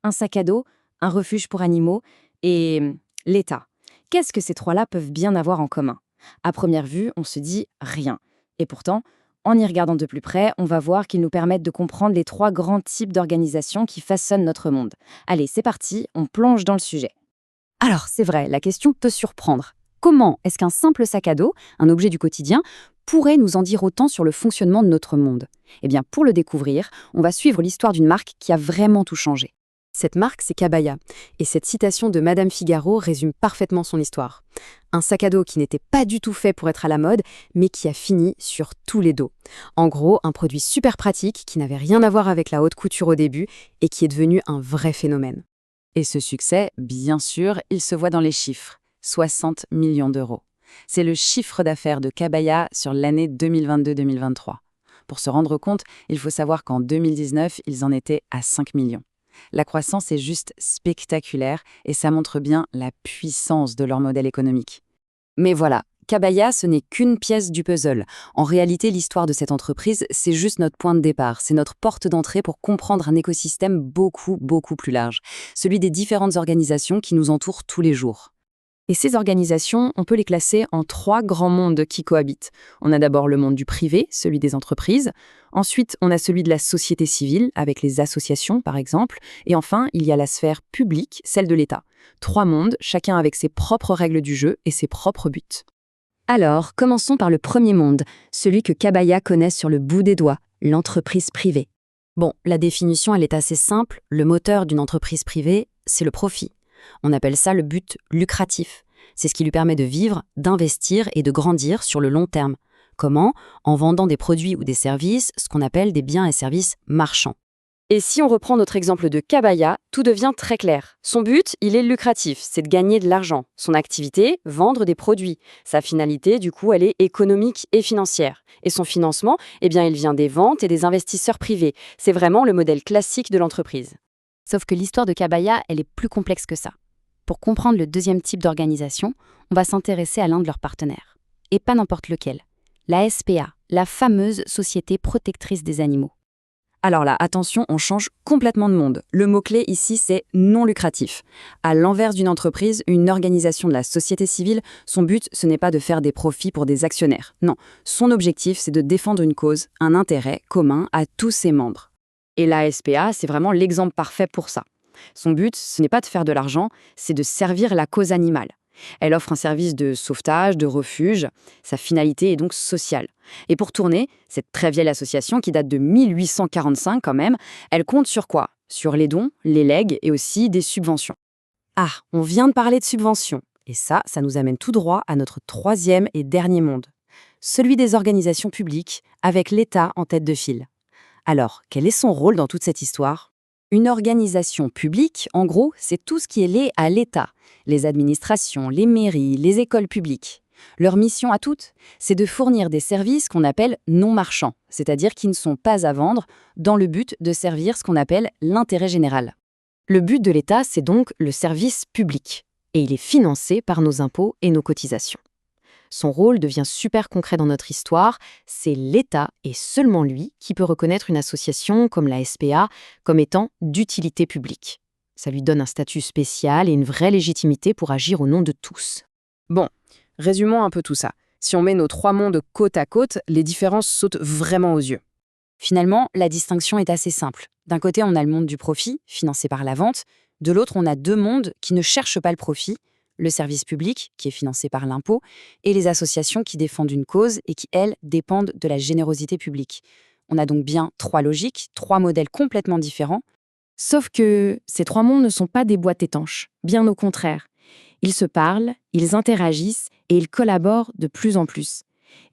un sac à dos, un refuge pour animaux et l'État. Qu'est-ce que ces trois-là peuvent bien avoir en commun? À première vue, on se dit rien. Et pourtant, en y regardant de plus près, on va voir qu'ils nous permettent de comprendre les trois grands types d'organisations qui façonnent notre monde. Allez, c'est parti, on plonge dans le sujet. Alors, c'est vrai, la question peut surprendre. Comment est-ce qu'un simple sac à dos, un objet du quotidien, pourrait nous en dire autant sur le fonctionnement de notre monde? Eh bien, pour le découvrir, on va suivre l'histoire d'une marque qui a vraiment tout changé. Cette marque, c'est Kabaya. Et cette citation de Madame Figaro résume parfaitement son histoire. Un sac à dos qui n'était pas du tout fait pour être à la mode, mais qui a fini sur tous les dos. En gros, un produit super pratique qui n'avait rien à voir avec la haute couture au début et qui est devenu un vrai phénomène. Et ce succès, bien sûr, il se voit dans les chiffres. 60 millions d'euros. C'est le chiffre d'affaires de Kabaya sur l'année 2022-2023. Pour se rendre compte, il faut savoir qu'en 2019, ils en étaient à 5 millions. La croissance est juste spectaculaire et ça montre bien la puissance de leur modèle économique. Mais voilà, Kabaya, ce n'est qu'une pièce du puzzle. En réalité, l'histoire de cette entreprise, c'est juste notre point de départ. C'est notre porte d'entrée pour comprendre un écosystème beaucoup plus large. Celui des différentes organisations qui nous entourent tous les jours. Et ces organisations, on peut les classer en trois grands mondes qui cohabitent. On a d'abord le monde du privé, celui des entreprises. Ensuite, on a celui de la société civile, avec les associations par exemple. Et enfin, il y a la sphère publique, celle de l'État. Trois mondes, chacun avec ses propres règles du jeu et ses propres buts. Alors, commençons par le premier monde, celui que Kabaya connaît sur le bout des doigts, l'entreprise privée. Bon, la définition, elle est assez simple. Le moteur d'une entreprise privée, c'est le profit. On appelle ça le but lucratif. C'est ce qui lui permet de vivre, d'investir et de grandir sur le long terme. Comment? En vendant des produits ou des services, ce qu'on appelle des biens et services marchands. Et si on reprend notre exemple de Kabaya, tout devient très clair. Son but, il est lucratif, c'est de gagner de l'argent. Son activité, vendre des produits. Sa finalité, du coup, elle est économique et financière. Et son financement, eh bien, il vient des ventes et des investisseurs privés. C'est vraiment le modèle classique de l'entreprise. Sauf que l'histoire de Kabaya, elle est plus complexe que ça. Pour comprendre le deuxième type d'organisation, on va s'intéresser à l'un de leurs partenaires. Et pas n'importe lequel. La SPA, la fameuse Société protectrice des animaux. Alors là, attention, on change complètement de monde. Le mot-clé ici, c'est non lucratif. À l'inverse d'une entreprise, une organisation de la société civile, son but, ce n'est pas de faire des profits pour des actionnaires. Non, son objectif, c'est de défendre une cause, un intérêt commun à tous ses membres. Et la SPA, c'est vraiment l'exemple parfait pour ça. Son but, ce n'est pas de faire de l'argent, c'est de servir la cause animale. Elle offre un service de sauvetage, de refuge. Sa finalité est donc sociale. Et pour tourner, cette très vieille association qui date de 1845 quand même, elle compte sur quoi? Sur les dons, les legs et aussi des subventions. Ah, on vient de parler de subventions. Et ça nous amène tout droit à notre troisième et dernier monde. Celui des organisations publiques, avec l'État en tête de file. Alors, quel est son rôle dans toute cette histoire? Une organisation publique, en gros, c'est tout ce qui est lié à l'État. Les administrations, les mairies, les écoles publiques. Leur mission à toutes, c'est de fournir des services qu'on appelle non marchands, c'est-à-dire qui ne sont pas à vendre, dans le but de servir ce qu'on appelle l'intérêt général. Le but de l'État, c'est donc le service public. Et il est financé par nos impôts et nos cotisations. Son rôle devient super concret dans notre histoire, c'est l'État et seulement lui qui peut reconnaître une association comme la SPA comme étant d'utilité publique. Ça lui donne un statut spécial et une vraie légitimité pour agir au nom de tous. Bon, résumons un peu tout ça. Si on met nos trois mondes côte à côte, les différences sautent vraiment aux yeux. Finalement, la distinction est assez simple. D'un côté, on a le monde du profit, financé par la vente. De l'autre, on a deux mondes qui ne cherchent pas le profit, le service public, qui est financé par l'impôt, et les associations qui défendent une cause et qui, elles, dépendent de la générosité publique. On a donc bien trois logiques, trois modèles complètement différents. Sauf que ces trois mondes ne sont pas des boîtes étanches, bien au contraire. Ils se parlent, ils interagissent et ils collaborent de plus en plus.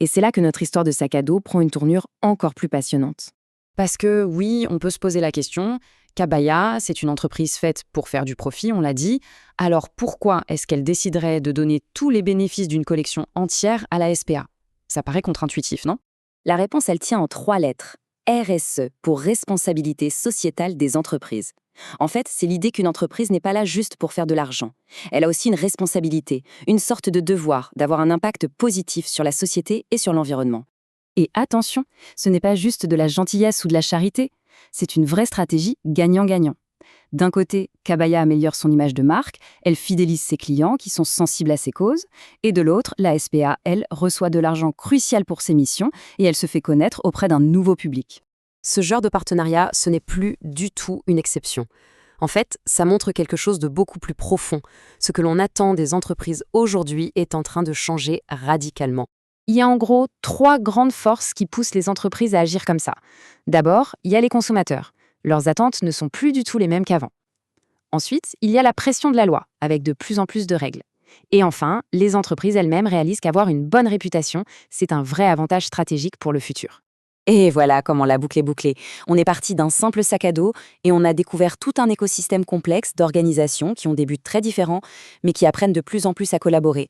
Et c'est là que notre histoire de sac à dos prend une tournure encore plus passionnante. Parce que oui, on peut se poser la question, Kabaya, c'est une entreprise faite pour faire du profit, on l'a dit. Alors pourquoi est-ce qu'elle déciderait de donner tous les bénéfices d'une collection entière à la SPA? Ça paraît contre-intuitif, non? La réponse, elle tient en 3 lettres. RSE, pour responsabilité sociétale des entreprises. En fait, c'est l'idée qu'une entreprise n'est pas là juste pour faire de l'argent. Elle a aussi une responsabilité, une sorte de devoir d'avoir un impact positif sur la société et sur l'environnement. Et attention, ce n'est pas juste de la gentillesse ou de la charité, c'est une vraie stratégie gagnant-gagnant. D'un côté, Kabaya améliore son image de marque, elle fidélise ses clients qui sont sensibles à ses causes, et de l'autre, la SPA, elle, reçoit de l'argent crucial pour ses missions et elle se fait connaître auprès d'un nouveau public. Ce genre de partenariat, ce n'est plus du tout une exception. En fait, ça montre quelque chose de beaucoup plus profond. Ce que l'on attend des entreprises aujourd'hui est en train de changer radicalement. Il y a en gros 3 grandes forces qui poussent les entreprises à agir comme ça. D'abord, il y a les consommateurs. Leurs attentes ne sont plus du tout les mêmes qu'avant. Ensuite, il y a la pression de la loi, avec de plus en plus de règles. Et enfin, les entreprises elles-mêmes réalisent qu'avoir une bonne réputation, c'est un vrai avantage stratégique pour le futur. Et voilà comment la boucle est bouclée. On est parti d'un simple sac à dos et on a découvert tout un écosystème complexe d'organisations qui ont des buts très différents, mais qui apprennent de plus en plus à collaborer.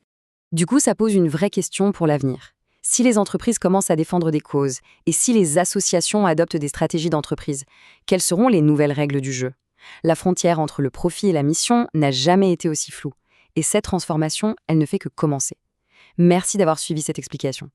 Du coup, ça pose une vraie question pour l'avenir. Si les entreprises commencent à défendre des causes, et si les associations adoptent des stratégies d'entreprise, quelles seront les nouvelles règles du jeu? La frontière entre le profit et la mission n'a jamais été aussi floue. Et cette transformation, elle ne fait que commencer. Merci d'avoir suivi cette explication.